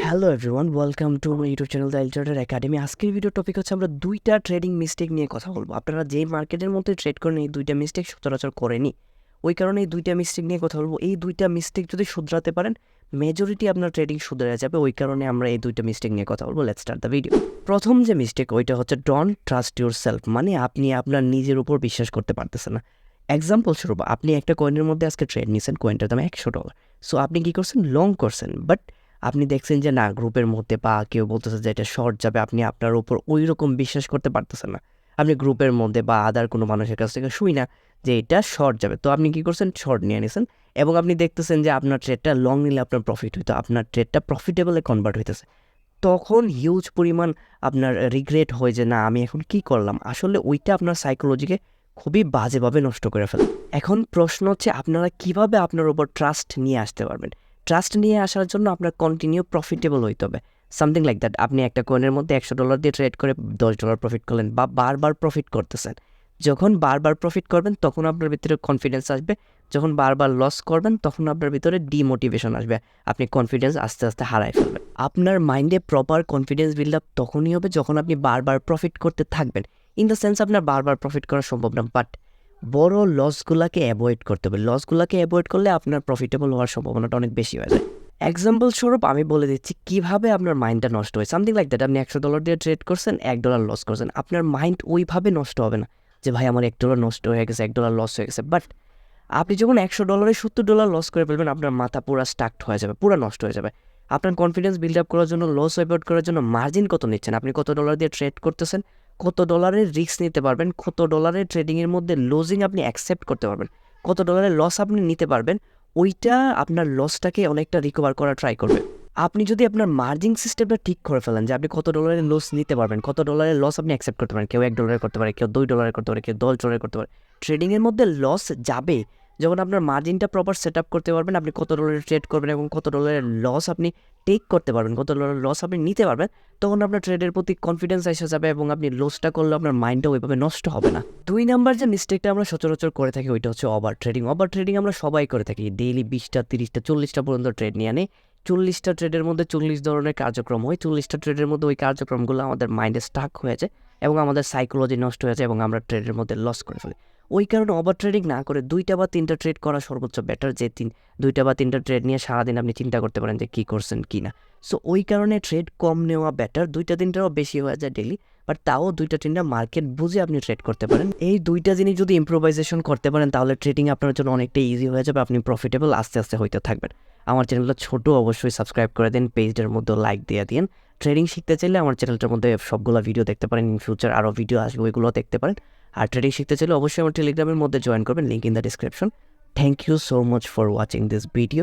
Hello everyone, welcome to my YouTube channel the এলচার্টার academy. আজকের video topic হচ্ছে আমরা দুইটা ট্রেডিং মিস্টেক নিয়ে কথা বলবো। আপনারা যেই মার্কেটের মধ্যে ট্রেড করেন এই দুইটা মিস্টেক সচরাচর করেনি, ওই কারণে এই দুইটা মিস্টেক নিয়ে কথা বলবো। এই দুইটা মিস্টেক যদি শুধরাতে পারেন মেজরিটি আপনার ট্রেডিং শুধরে যাবে, ওই কারণে আমরা এই দুইটা মিস্টেক নিয়ে কথা বলবো। Let's start the video. প্রথম যে মিস্টেক ওইটা হচ্ছে ডোন্ট ট্রাস্ট ইউর সেলফ, মানে আপনি আপনার নিজের উপর বিশ্বাস করতে পারতেছেন না। এক্সাম্পল স্বরূপ, আপনি একটা কয়েনের মধ্যে আজকে ট্রেড নিয়েছেন, কয়েনটার দাম $100। সো আপনি কী করছেন, লং করছেন, বাট আপনি দেখছেন যে না, গ্রুপের মধ্যে বা কেউ বলতেছে যে এটা শর্ট যাবে, আপনি আপনার উপর ওই রকম বিশ্বাস করতে পারতেছেন না। আপনি গ্রুপের মধ্যে বা আদার কোনো মানুষের কাছ থেকে শুই না যে এটা শর্ট যাবে, তো আপনি কী করছেন, শর্ট নিয়ে নিয়েছেন এবং আপনি দেখতেছেন যে আপনার ট্রেডটা লং নিলে আপনার প্রফিট হইতো, আপনার ট্রেডটা প্রফিটেবলে কনভার্ট হইতেছে। তখন হিউজ পরিমাণ আপনার রিগ্রেট হয় যে না, আমি এখন কি করলাম। আসলে ওইটা আপনার সাইকোলজিকে খুবই বাজেভাবে নষ্ট করে ফেলে। এখন প্রশ্ন হচ্ছে আপনারা কিভাবে আপনার উপর ট্রাস্ট নিয়ে আসতে পারবেন। ট্রাস্ট নিয়ে আসার জন্য আপনার কন্টিনিউ প্রফিটেবল হইতে হবে, সামথিং লাইক দ্যাট। আপনি একটা কয়েনের মধ্যে $100 দিয়ে ট্রেড করে $10 প্রফিট করলেন বা বারবার প্রফিট করতেছেন। যখন বারবার প্রফিট করবেন তখন আপনার ভিতরে কনফিডেন্স আসবে, যখন বারবার লস করবেন তখন আপনার ভিতরে ডিমোটিভেশন আসবে, আপনি কনফিডেন্স আস্তে আস্তে হারায় ফেলবেন। আপনার মাইন্ডে প্রপার কনফিডেন্স বিল্ড আপ তখনই হবে যখন আপনি বারবার প্রফিট করতে থাকবেন। ইন দ্য সেন্স আপনার বারবার প্রফিট করা সম্ভব না, বাট বড় লসগুলোকে অ্যাভয়েড করতে হবে। লসগুলোকে অ্যাভয়েড করলে আপনার প্রফিটেবল হওয়ার সম্ভাবনাটা অনেক বেশি হয়ে যায়। এক্সাম্পল স্বরূপ আমি বলে দিচ্ছি কীভাবে আপনার মাইন্ডটা নষ্ট হয়। সামথিং লাইক দ্যাট, আপনি $100 দিয়ে ট্রেড করছেন, $1 লস করছেন। আপনার মাইন্ড ওইভাবে নষ্ট হবে না যে ভাই আমার $1 নষ্ট হয়ে গেছে, $1 লস হয়ে গেছে। বাট আপনি যখন $100 $70 লস করে ফেলবেন, আপনার মাথা পুরো স্টাকড হয়ে যাবে, পুরো নষ্ট হয়ে যাবে। আপনার কনফিডেন্স বিল্ড আপ করার জন্য, লস অ্যাভয়েড করার জন্য মার্জিন কত নিচ্ছেন, আপনি কত ডলার দিয়ে ট্রেড করতেছেন, কত ডলারের রিস্ক নিতে পারবেন, কত ডলারের ট্রেডিংয়ের মধ্যে লুজিং আপনি অ্যাকসেপ্ট করতে পারবেন, কত ডলারের লস আপনি নিতে পারবেন, ওইটা আপনার লসটাকে অনেকটা রিকভার করা ট্রাই করবে। আপনি যদি আপনার মার্জিন সিস্টেমটা ঠিক করে ফেলেন যে আপনি কত ডলারের লস নিতে পারবেন, কত ডলারের লস আপনি অ্যাকসেপ্ট করতে পারেন, কেউ $1 করতে পারে, কেউ $2 করতে পারে, কেউ $10 করতে পারে। ট্রেডিংয়ের মধ্যে লস যাবে, যখন আপনার মার্জিনটা প্রপার সেট আপ করতে পারবেন, আপনি কত ডলারের ট্রেড করবেন এবং কত ডলারের লস আপনি টেক করতে পারবেন, কত ডলারের লস আপনি নিতে পারবেন, তখন আপনার ট্রেডের প্রতি কনফিডেন্স এসে যাবে এবং আপনি লসটা করলে আপনার মাইন্ডটা ওইভাবে নষ্ট হবে না। 2 নাম্বার যে মিস্টেকটা আমরা সচরাচর করে থাকি ওইটা হচ্ছে ওভার ট্রেডিং। ওভার ট্রেডিং আমরা সবাই করে থাকি, ডেইলি 20টা 30টা 40টা পর্যন্ত ট্রেড নিয়ে আনি। 40টা ট্রেডের মধ্যে 40 ধরনের কার্যক্রম হয়, 40টা ট্রেডের মধ্যে ওই কার্যক্রমগুলো আমাদের মাইন্ডে স্টাক হয়ে যায় এবং আমাদের সাইকোলজি নষ্ট হয়ে যায় এবং আমরা ট্রেডের মধ্যে লস করে ফেলি। ওই কারণে ওভার ট্রেডিং না করে 2টা বা 3টা ট্রেড করা সর্বোচ্চ বেটার, যে 2টা বা 3টা ট্রেড নিয়ে সারাদিন আপনি চিন্তা করতে পারেন যে কী করছেন কি না। সো ওই কারণে ট্রেড কম নেওয়া বেটার, 2টা 3টাও বেশি হয়ে যায় ডেলি, বাট তাও 2টা 3টা মার্কেট বুঝে আপনি ট্রেড করতে পারেন। এই 2টা জিনিস যদি ইম্প্রোভাইজেশন করতে পারেন তাহলে ট্রেডিং আপনার জন্য অনেকটা ইজি হয়ে যাবে, আপনি প্রফিটেবল আস্তে আস্তে হইতে থাকবেন। আমার চ্যানেলটা ছোটো, অবশ্যই সাবস্ক্রাইব করে দিন, পেজটার মধ্যে লাইক দিয়ে দিন। ট্রেডিং শিখতে চাইলে আমার চ্যানেলটার মধ্যে সবগুলো ভিডিও দেখতে পারেন, ইন ফিউচার আরও ভিডিও আসবে, ওইগুলো দেখতে পারেন। আর ট্রেডিং শিখতে চাইলে অবশ্যই আমার টেলিগ্রামের মধ্যে জয়েন করবেন, link in the description. Thank you so much for watching this video.